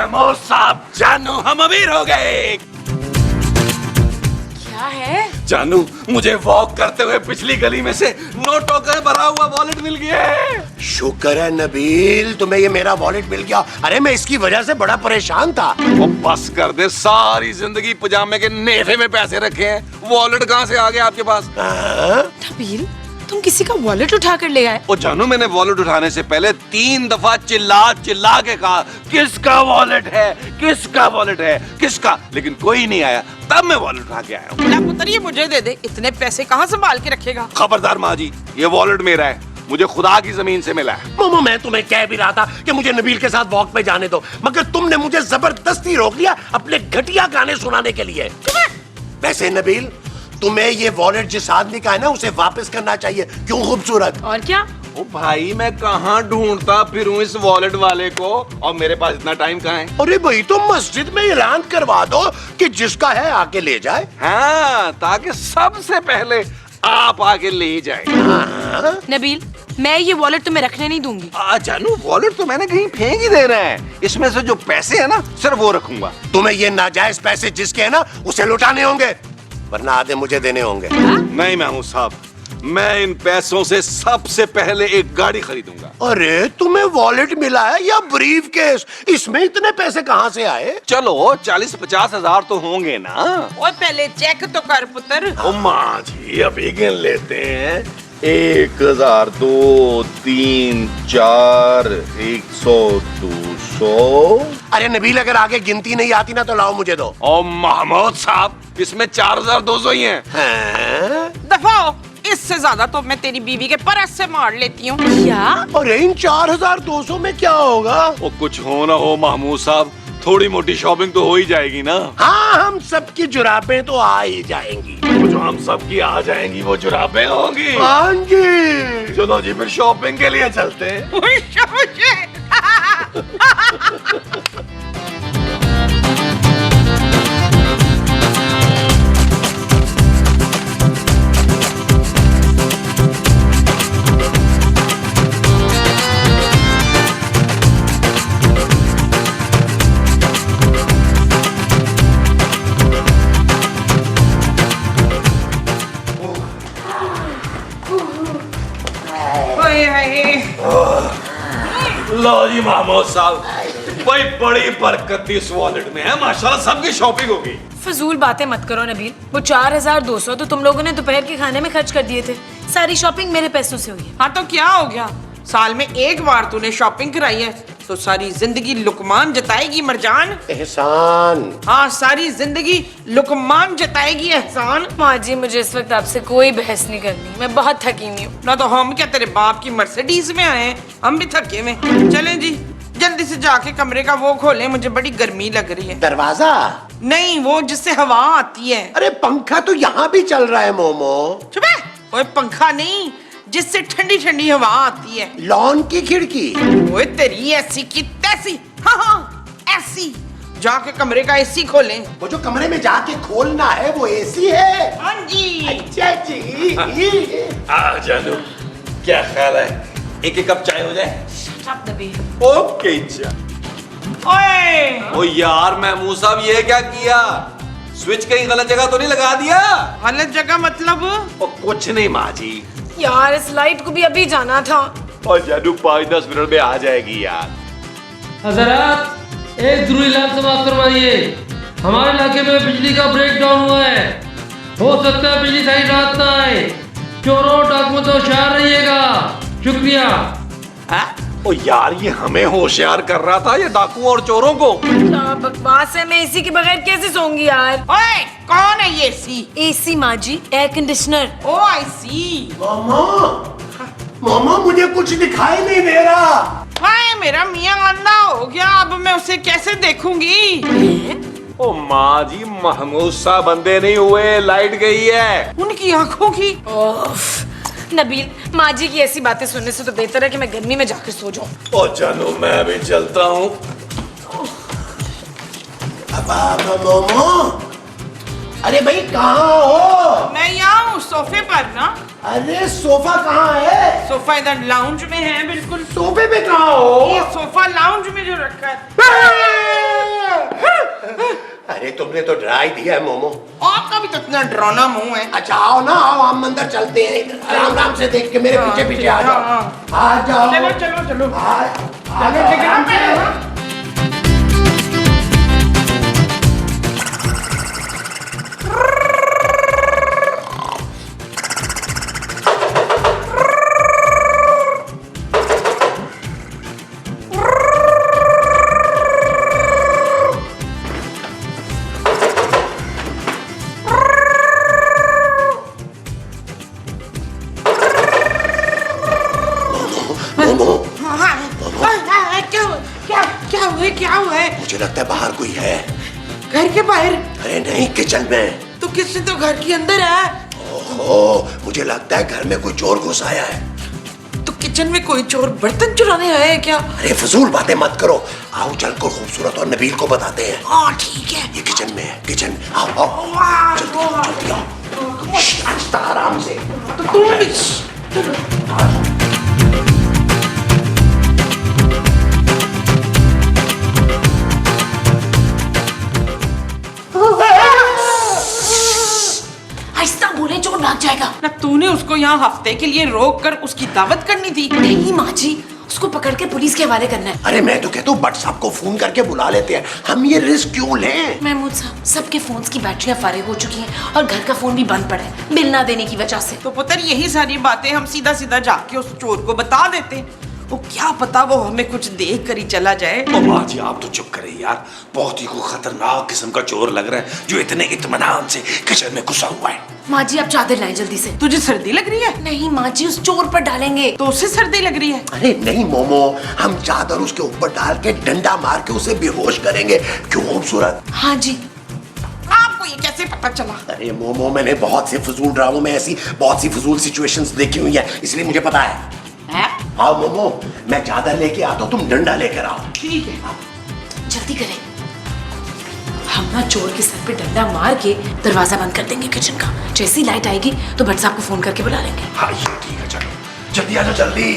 महमूद साहब, जानू हम अमीर हो गए। क्या है? जानू, मुझे वॉक करते हुए पिछली गली में से नोटों का भरा हुआ वॉलेट मिल गया है। शुक्र है नबील, तुम्हें ये मेरा वॉलेट मिल गया। अरे मैं इसकी वजह से बड़ा परेशान था। वो बस कर दे, सारी जिंदगी पजामे के नेफे में पैसे रखे हैं, वॉलेट कहाँ से आ गया आपके पास? नबील, तुम किसी का वॉलेट उठा कर ले आए? ओ जानू, मैंने वॉलेट उठाने से पहले 3 दफा चिल्ला चिल्ला के कहा किसका वॉलेट है, किसका वॉलेट है, किसका, लेकिन कोई नहीं आया। तब मैं वॉलेट उठा के आया हूँ। पुत्र ये मुझे दे दे, इतने पैसे कहाँ संभाल के रखेगा? खबरदार माँ जी, ये वॉलेट मेरा है, मुझे खुदा की जमीन से मिला है। मोमो, मैं तुम्हें कह भी रहा था कि मुझे नबील के साथ वॉक पे जाने दो, मगर तुमने मुझे जबरदस्ती रोक लिया अपने घटिया गाने सुनाने के लिए। वैसे नबील, तुम्हें ये वॉलेट जिस आदमी का है ना, उसे वापस करना चाहिए। क्यों खूबसूरत? और क्या? ओ भाई, मैं कहाँ ढूंढता फिरूं इस वॉलेट वाले को, और मेरे पास इतना टाइम कहाँ है? अरे भाई, तो मस्जिद में ऐलान करवा दो कि जिसका है आके ले जाए। हाँ, ताकि सबसे पहले आप आके ले जाए। नबील, मैं ये वॉलेट तुम्हें रखने नहीं दूंगी। जानू, वॉलेट तो मैंने कहीं फेंक ही देना है, इसमें से जो पैसे है ना सिर्फ वो रखूंगा। तुम्हें ये नाजायज पैसे जिसके है ना, उसे लौटाने होंगे, वरना आधे मुझे देने होंगे। नहीं महमूद साहब, मैं इन पैसों से सबसे पहले एक गाड़ी खरीदूंगा। अरे तुम्हें वॉलेट मिला है या ब्रीफ केस? इसमें इतने पैसे कहाँ से आए? चलो 40-50 हजार तो होंगे ना। ओए पहले चेक तो कर पुत्र। ओ माँ जी, अभी गिन लेते हैं। 1000, 2, 3, 4, 100, 200। अरे नबील, अगर आगे गिनती नहीं आती ना तो लाओ मुझे दो। ओ महमूद साहब, इसमें 4200 ही हैं। हैं? दफा हो, इससे ज्यादा तो मैं तेरी बीवी के परस से मार लेती हूँ। क्या? अरे इन 4200 में क्या होगा? वो कुछ हो ना हो महमूद साहब, थोड़ी मोटी शॉपिंग तो हो ही जाएगी ना। हाँ, हम सबकी जुराबें तो आ ही जाएंगी। वो जो हम सबकी आ जाएंगी वो जुराबें होंगी। हाँ जी। चलो जी, फिर शॉपिंग के लिए चलते हैं। लो जी महमूद साहब, भाई बड़ी बरकत थी इस वॉलेट में है, माशाल्लाह सबकी शॉपिंग होगी। फजूल बातें मत करो नबील, वो 4200 तो तुम लोगों ने दोपहर के खाने में खर्च कर दिए थे। सारी शॉपिंग मेरे पैसों से हुई है। हाँ तो क्या हो गया, साल में एक बार तूने शॉपिंग कराई है तो सारी जिंदगी लुकमान जताएगी मरजान। एहसान। हाँ, सारी जिंदगी लुकमान जताएगी एहसान। माँ जी, मुझे इस वक्त आपसे कोई बहस नहीं करनी, मैं बहुत थकी हुई हूँ। ना तो हम क्या तेरे बाप की मर्सिडीज में आए हैं, हम भी थके में। चलें जी, जल्दी से जाके कमरे का वो खोलें, मुझे बड़ी गर्मी लग रही है। दरवाजा? नहीं, वो जिससे हवा आती है। अरे पंखा तो यहाँ भी चल रहा है मोमो। चुप है, कोई पंखा नहीं, जिससे ठंडी ठंडी हवा आती है। लॉन की खिड़की? ओए तेरी ऐसी की तैसी। हाँ हाँ, ऐसी। जाके कमरे का एसी खोलें। वो जो कमरे में जाके खोलना है वो एसी है? हाँ जी। अच्छा जी। जानू, क्या ख्याल है, एक कप चाय हो जाए? Shut up, Nabeel. ओके जा। ओए ओ यार महमूद साहब, ये क्या किया? स्विच कहीं गलत जगह तो नहीं लगा दिया? गलत जगह मतलब? ओ कुछ नहीं माँ जी। यार, इस लाइट को भी अभी जाना था। और जानू 5-10 मिनट में आ जाएगी यार। हजरात, एक जरूरी ऐलान समाप्त करवाइए। हमारे इलाके में बिजली का ब्रेकडाउन हुआ है, हो सकता है बिजली सारी रात ना आए। चोरों डाकुओं से होशियार रहिएगा। शुक्रिया। ओ यार, ये हमें होशियार कर रहा था, ये डाकुओं और चोरों को। क्या बकवास है, मैं एसी के बगैर कैसे सोऊंगी यार? ओए, कौन है ये एसी? एसी माँ जी, एयर कंडीशनर। ओ आई सी। मामा, मामा मुझे कुछ दिखाई नहीं दे रहा। हाय, मेरा मियाँ अंधा हो गया, अब मैं उसे कैसे देखूंगी? ओ माँ जी, महमूद साहब अंधे नहीं हुए, लाइट गई है उनकी आंखों की। ओफ, नबील, माँ जी की ऐसी बातें सुनने से तो बेहतर है कि मैं गर्मी में जाकर सो जाऊं। ओ जानू, मैं भी चलता हूँ। अब मोमो, अरे भाई कहाँ हो? मैं यहाँ हूँ सोफे पर ना। अरे सोफा कहाँ है? सोफा इधर लाउंज में है बिल्कुल। सोफे पे कहाँ हो? ये सोफा लाउंज में जो रखा है। अरे तुमने तो डरा ही दिया है मोमो। आपका भी तो इतना डरावना मुंह है। अच्छा आओ ना, आओ हम अंदर चलते हैं, आराम आराम से देख के मेरे पीछे पीछे आ जाओ। आ जाओ, चलो चलो चलो चलो आराम से। क्या हुआ है? मुझे लगता है बाहर कोई है। घर के बाहर? अरे नहीं, किचन में। तो किसने तो घर के अंदर है। ओहो, मुझे लगता है घर में कोई चोर घुस आया है। तो किचन में कोई चोर बर्तन चुराने आया है क्या? अरे फजूल बातें मत करो, आओ चलकर खूबसूरत और नबील को बताते हैं। हाँ ठीक है। ये किचन में है, किचन। आओ आओ, जल्दी आओ, जल्दी आओ। आहिस्ता, आराम से। तो तुम भी आहिस्ता बोले, चोर भाग जाएगा। ना तूने उसको यहाँ हफ्ते के लिए रोक कर उसकी दावत करनी थी। नहीं माँ जी, उसको पकड़ के पुलिस के हवाले करना है। अरे मैं तो कहता हूँ बट साहब को फोन करके बुला लेते हैं, हम ये रिस्क क्यों लें? महमूद साहब, सबके फोन्स की बैटरियां फारिग हो चुकी हैं और घर का फोन भी बंद पड़ा है बिल ना देने की वजह से। तो पुत्र यही सारी बातें हम सीधा सीधा जाके उस चोर को बता देते। वो क्या पता वो हमें कुछ देख कर ही चला जाए। ओ माँ जी आप तो चुप करें यार, बहुत ही को खतरनाक किस्म का चोर लग रहा है जो इतने इत्मीनान से किचन में घुसा हुआ है। माँ जी आप चादर लाएं जल्दी से। तुझे सर्दी लग रही है? नहीं माँ जी, उस चोर पर डालेंगे। तो उसे सर्दी लग रही है? अरे नहीं मोमो, हम चादर उसके ऊपर डाल के डंडा मार के उसे बेहोश करेंगे। क्यों खूबसूरत? हाँ जी। आपको ये कैसे पता चला? अरे मोमो, मैंने बहुत से फजूल ड्रामों में ऐसी बहुत सी फजूल सिचुएशंस देखी हुई है, इसलिए मुझे पता है। आओ मोमो, मैं चादर लेके आता हूँ, तुम डंडा लेकर आओ। ठीक है। जल्दी करें, हम ना चोर के सर पे डंडा मार के दरवाजा बंद कर देंगे किचन का। जैसी लाइट आएगी तो भट्ट साहब को फोन करके बुला लेंगे। हाँ ये ठीक है, चलो जल्दी आ जाओ, जल्दी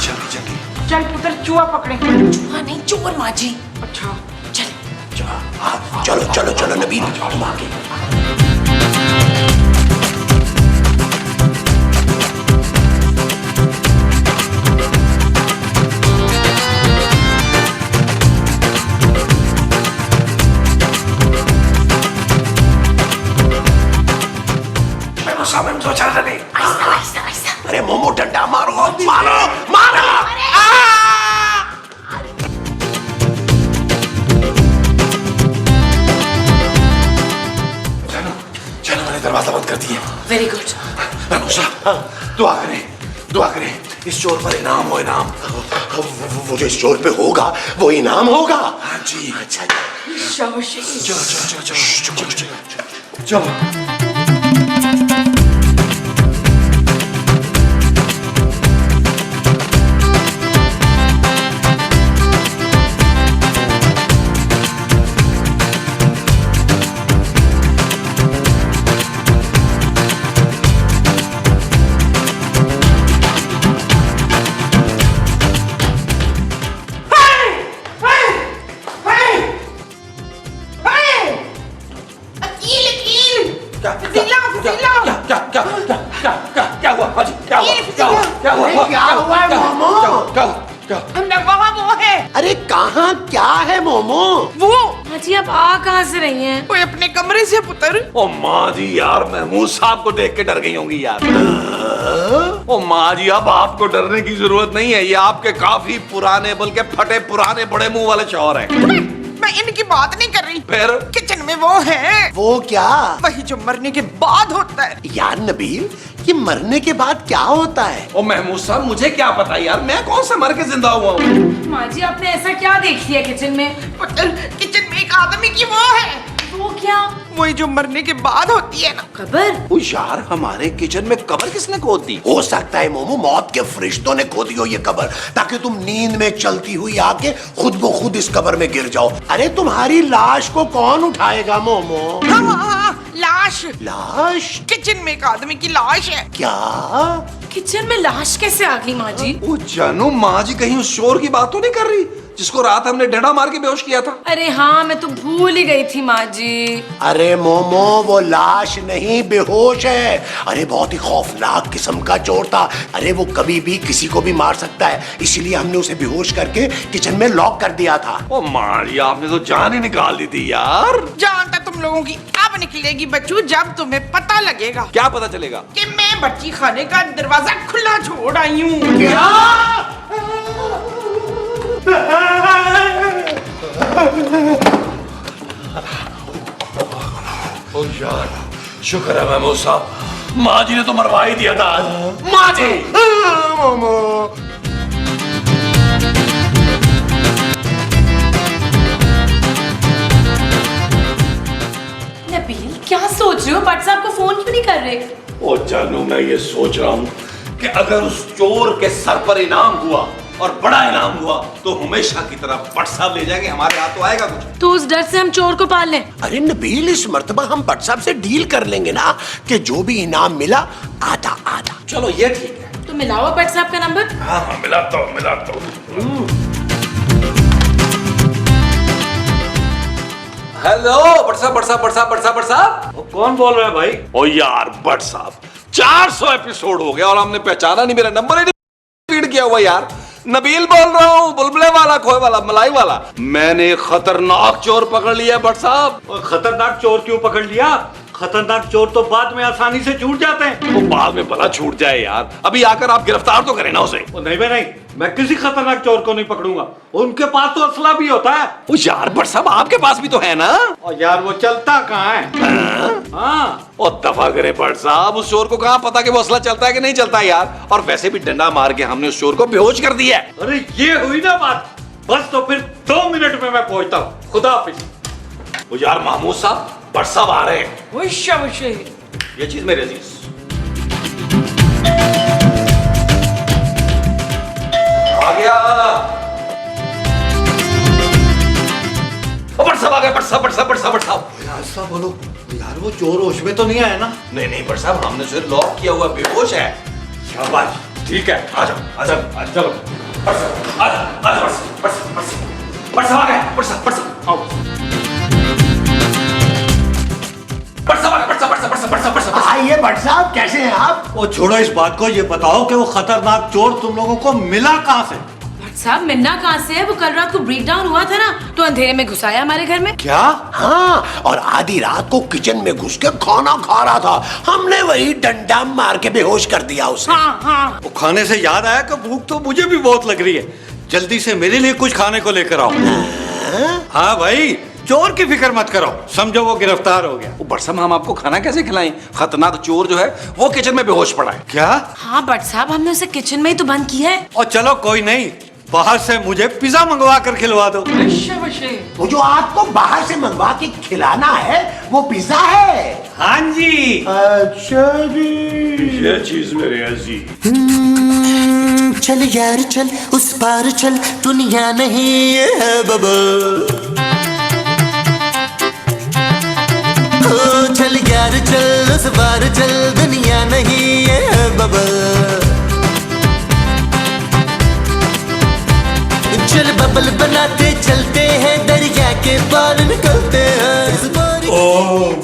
जल्दी जल्दी। चल पुत्र चूहा पकड़े। हाँ नहीं, चोर माँ जी। अच्छा चल चलो चलो चलो नबील, तुम आगे। अरे मोमो डंडा मारो, मारो मारो। चलो चलो, मैंने दरवाजा बंद कर दिया। Very good. दुआ करें, दुआ करें, इस चोर पर इनाम हो, इनाम। वो जो इस चोर पे होगा वो इनाम होगा। हाँ जी। अच्छा शाबाशी। चलो चलो चलो चलो चलो चलो। क्या हुआ हाजी? क्या हुआ? क्या हुआ? क्या हुआ है मोमो? क्या? वहाँ वो है। अरे कहाँ क्या है मोमो? वो माँ जी आप आ कहाँ से रही हैं? कोई अपने कमरे से पुत्र। ओ माँ जी यार, महमूद साहब को देख के डर गई होंगी यार। ओ माँ जी, अब आपको डरने की जरूरत नहीं है, ये आपके काफी पुराने बल्कि फटे पुराने बड़े मुंह वाले शौहर हैं। मैं इनकी बात नहीं कर रही। फिर किचन में वो है। वो क्या? वही जो मरने के बाद होता है। यार नबील, ये मरने के बाद क्या होता है? ओ महमूद साहब, मुझे क्या पता यार, मैं कौन सा मर के जिंदा हुआ हूँ। माँ जी आपने ऐसा क्या देख लिया किचन में? पुत्र किचन में एक आदमी की वो है। वो क्या? वही जो मरने के बाद होती है ना। कबर? ओ यार, हमारे किचन में कब्र किसने खोद दी? हो सकता है मोमो मौत के फरिश्तों ने खोदी हो ये कब्र, ताकि तुम नींद में चलती हुई आके खुद ब खुद इस कब्र में गिर जाओ। अरे तुम्हारी लाश को कौन उठाएगा मोमो? हाँ, लाश। लाश? किचन में एक आदमी की लाश है। क्या? किचन में लाश कैसे आ गई माँ जी? ओ जानू, माँ जी कहीं उस शोर की बात तो नहीं कर रही जिसको रात हमने डंडा मार के बेहोश किया था? अरे हाँ, मैं तो भूल ही गई थी माँ जी। अरे मोमो, वो लाश नहीं बेहोश है। अरे बहुत ही खौफनाक किस्म का चोर था। अरे वो कभी भी किसी को भी मार सकता है, इसीलिए हमने उसे बेहोश करके किचन में लॉक कर दिया था। ओ माँ जी, आपने तो जान ही निकाल दी थी यार। जान तो तुम लोगों की अब निकलेगी बच्चू, जब तुम्हें पता लगेगा। क्या पता चलेगा? कि मैं बच्ची खाने का दरवाजा खुला छोड़ आई हूँ। ओ यार, शुक्र है महमूद साहब, माँ जी ने तो मरवा ही दिया था आज। माँ जी! मोमो, नबील, क्या सोच रहे हो? भट्ट साहब को फोन क्यों नहीं कर रहे? ओ जानू, मैं ये सोच रहा हूँ कि अगर उस चोर के सर पर इनाम हुआ और बड़ा इनाम हुआ तो हमेशा की तरह भट्ट साहब ले जाएंगे, हमारे हाथ तो आएगा कुछ। तो उस डर से हम चोर को पाल लें। अरे नबील, इस मर्तबा हम भट्ट साहब से डील कर लेंगे ना कि जो भी इनाम मिला आधा आधा। चलो ये ठीक है। तो मिलाओ भट्ट साहब का नंबर। हाँ हाँ, मिलाता हूँ मिलाता हूँ। हेलो भट्ट साहब, भट्ट साहब, भट्ट साहब, भट्ट साहब, भट्ट साहब। कौन बोल रहा है भाई? ओ यार भट्ट साहब, 400 एपिसोड हो गया और हमने पहचाना नहीं, मेरा नंबर ही नहीं फीड किया हुआ यार। नबील बोल रहा हूँ, बुलबुले वाला, खोए वाला, मलाई वाला। मैंने खतरनाक चोर पकड़ लिया भट्ट साहब। और खतरनाक चोर क्यों पकड़ लिया? खतरनाक चोर तो बाद में आसानी से छूट जाते हैं। वो बाद में भला छूट जाए यार, अभी आकर आप गिरफ्तार तो करें ना उसे। ओ नहीं भाई नहीं, मैं किसी खतरनाक चोर को नहीं पकड़ूंगा। उनके पास तो असला भी होता है। ओ यार भट्ट साहब, आपके पास भी तो है ना। और यार वो चलता कहाँ है? हाँ, ओ दफा करे भट्ट साहब, उस चोर को कहाँ पता कि वो असला चलता है कि नहीं चलता है यार। और वैसे भी डंडा मार के हमने उस चोर को बेहोश कर दिया है। अरे ये हुई ना बात। बस तो फिर 2 मिनट में मैं पहुंचता हूँ। खुदा हाफिज। ओ यार महमूद साहब, भट्ट साहब आ रहे हैं। वुशा वुशे। ये चीज मेरे अजीज। आ गया। भट्ट साहब आ गए। भट्ट साहब, भट्ट साहब, भट्ट साहब, भट्ट साहब। ऐसा बोलो यार, वो चोर होश में तो नहीं आया ना? नहीं नहीं भट्ट साहब, हमने उसे लॉक किया हुआ, बेहोश है। शाबाश, ठीक है। आ जाओ, आ जाओ, आ चलो। भट्ट साहब, आ जाओ, आ जाओ, भट्ट साहब, भट्ट साहब, भट्ट साहब आ गए। भट्ट साहब, भट्ट साहब, आओ। भट्ट साहब आ गए। भट्ट साहब, भट्ट साहब, भट्ट साहब, भट्ट साहब, भट्ट साहब। आइए भट्ट साहब, कैसे हैं आप? वो छोड़ो इस बात को, ये बताओ कि वो खतरनाक चोर तुम लोगों को मिला कहाँ से? भट्ट साहब, मिलना कहाँ से है? वो कल रात को ब्रेकडाउन हुआ था ना, तो अंधेरे में घुसाया हमारे घर में। क्या? हाँ, और आधी रात को किचन में घुस के खाना खा रहा था। हमने वही डंडा मार के बेहोश कर दिया उसे। हाँ हाँ। वो खाने से याद आया कि भूख तो मुझे भी बहुत लग रही है। जल्दी से मेरे लिए कुछ खाने को लेकर आओ। हाँ भाई, चोर की फिक्र मत करो, समझो वो गिरफ्तार हो गया। वो भट्ट साहब, हम आपको खाना कैसे खिलाएं? खतरनाक चोर जो है वो किचन में बेहोश पड़ा है। क्या? हाँ भट्ट साहब, हमने उसे किचन में ही तो बंद किया है। और चलो कोई नहीं, बाहर से मुझे पिज्जा मंगवा कर खिलवा दो। वुशा वुशे। वो जो आपको बाहर से मंगवा के खिलाना है वो पिज्जा है। हाँ जी। अच्छा जी। ये चीज मेरे अजीज। चल यार चल, उस पार चल, दुनिया नहीं है बबल। ओ चल यार चल, उस पार चल, दुनिया नहीं है बबल। चल बबल बनाते चलते हैं, दरिया के पार निकलते हैं। इस बार ओ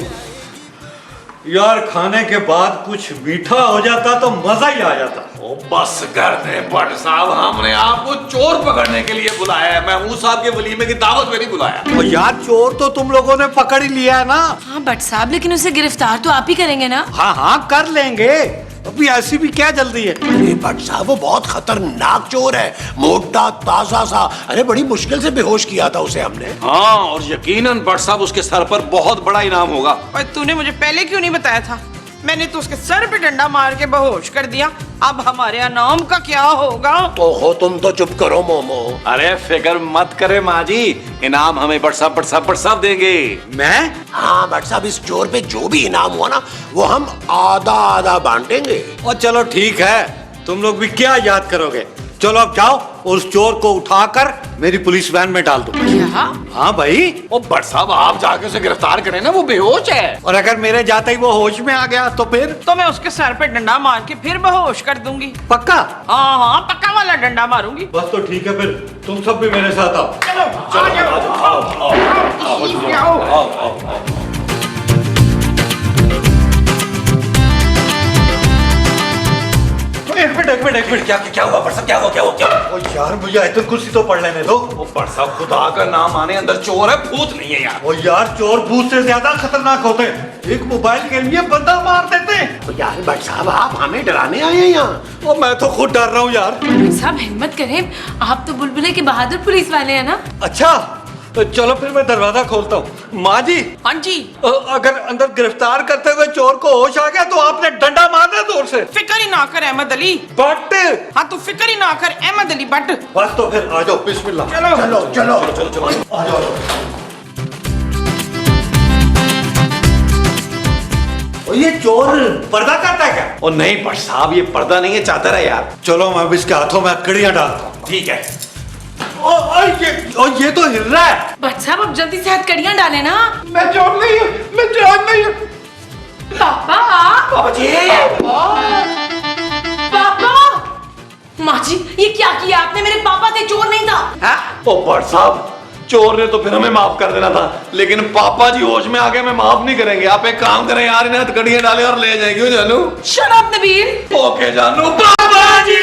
यार, खाने के बाद कुछ मीठा हो जाता तो मजा ही आ जाता। ओ बस कर दे भट्ट साहब, हमने आपको चोर पकड़ने के लिए बुलाया है, महमूद साहब के वलीमे की दावत में नहीं बुलाया। और यार, चोर तो तुम लोगों ने पकड़ ही लिया है ना? हाँ भट्ट साहब, लेकिन उसे गिरफ्तार तो आप ही करेंगे ना? हाँ हाँ, कर लेंगे। अभी ऐसी भी क्या जल्दी है? अरे भट्ट साहब, वो बहुत खतरनाक चोर है, मोटा ताजा सा। अरे बड़ी मुश्किल से बेहोश किया था उसे हमने। हाँ, और यकीनन भट्ट साहब उसके सर पर बहुत बड़ा इनाम होगा। और तूने मुझे पहले क्यों नहीं बताया था? मैंने तो उसके सर पे डंडा मार के बेहोश कर दिया। अब हमारे इनाम का क्या होगा? तो हो, तुम तो चुप करो मोमो। अरे फिक्र मत करे माँ जी, इनाम हमें भट्ट साहब, भट्ट साहब, भट्ट साहब देंगे। मैं? हाँ भट्ट साहब, इस चोर पे जो भी इनाम हुआ ना वो हम आधा आधा बांटेंगे। और चलो ठीक है, तुम लोग भी क्या याद करोगे। चलो अब जाओ, उस चोर को उठाकर मेरी पुलिस वैन में डाल दो। क्या? हाँ भाई। ओ भट्ट साहब आप जाके उसे गिरफ्तार करें ना, वो बेहोश है। और अगर मेरे जाते ही वो होश में आ गया तो फिर? तो मैं उसके सर पे डंडा मार के फिर बेहोश कर दूंगी। पक्का? हाँ हाँ पक्का वाला डंडा मारूंगी। बस तो ठीक है, फिर तुम सब भी मेरे साथ आओ। चलो एक मिनट क्या हुआ भट्ट साहब, क्या हुआ? ओ यार मुझे आयतन कुर्सी तो पढ़ लेने दो। ओ भट्ट साहब खुदा का नाम आने, अंदर चोर है, भूत नहीं है यार। ओ यार चोर भूत से ज्यादा खतरनाक होते हैं, एक मोबाइल के लिए बंदा मार देते हैं। तो यार भट्ट साहब आप हमें डराने आए हैं यहाँ? ओ मैं तो खुद डर रहा हूँ यार। साहब हिम्मत करें, आप तो बुलबुले के बहादुर पुलिस वाले हैं ना। अच्छा तो चलो फिर मैं दरवाजा खोलता हूँ। माँ जी, हाँ जी। अगर अंदर गिरफ्तार करते हुए चोर को होश आ गया तो आपने डंडा मारना जोर से। फिक्र ही ना कर अहमद अली। बट हाँ तू फिक्र ही ना कर अहमद अली बट। बस तो फिर आ जाओ, बिस्मिल्लाह। चलो चलो आ जाओ। ओ ये चोर पर्दा करता है क्या? ओ नहीं भट्ट साहब, ये पर्दा नहीं है, चादर है यार। चलो मैं अब इसके हाथों में कड़ियां डालता हूँ। ठीक है। ये तो हिल रहा है। भट्ट साहब अब जल्दी से हथकड़ियां डालें ना। मैं चोर नहीं हूँ, मैं चोर नहीं हूँ। पापा, बाबा जी। पापा, माँ जी ये क्या किया आपने? मेरे पापा थे, चोर नहीं था। ओ भट्ट साहब, चोर ने तो फिर हमें माफ कर देना था, लेकिन पापा जी होश में आ गए, मैं माफ नहीं करेंगे। आप एक काम करें यार, इन्हें हथकड़ियां डालें और ले जाएंगे जानू। Shut up Nabeel. ओके जानू। पापा जी।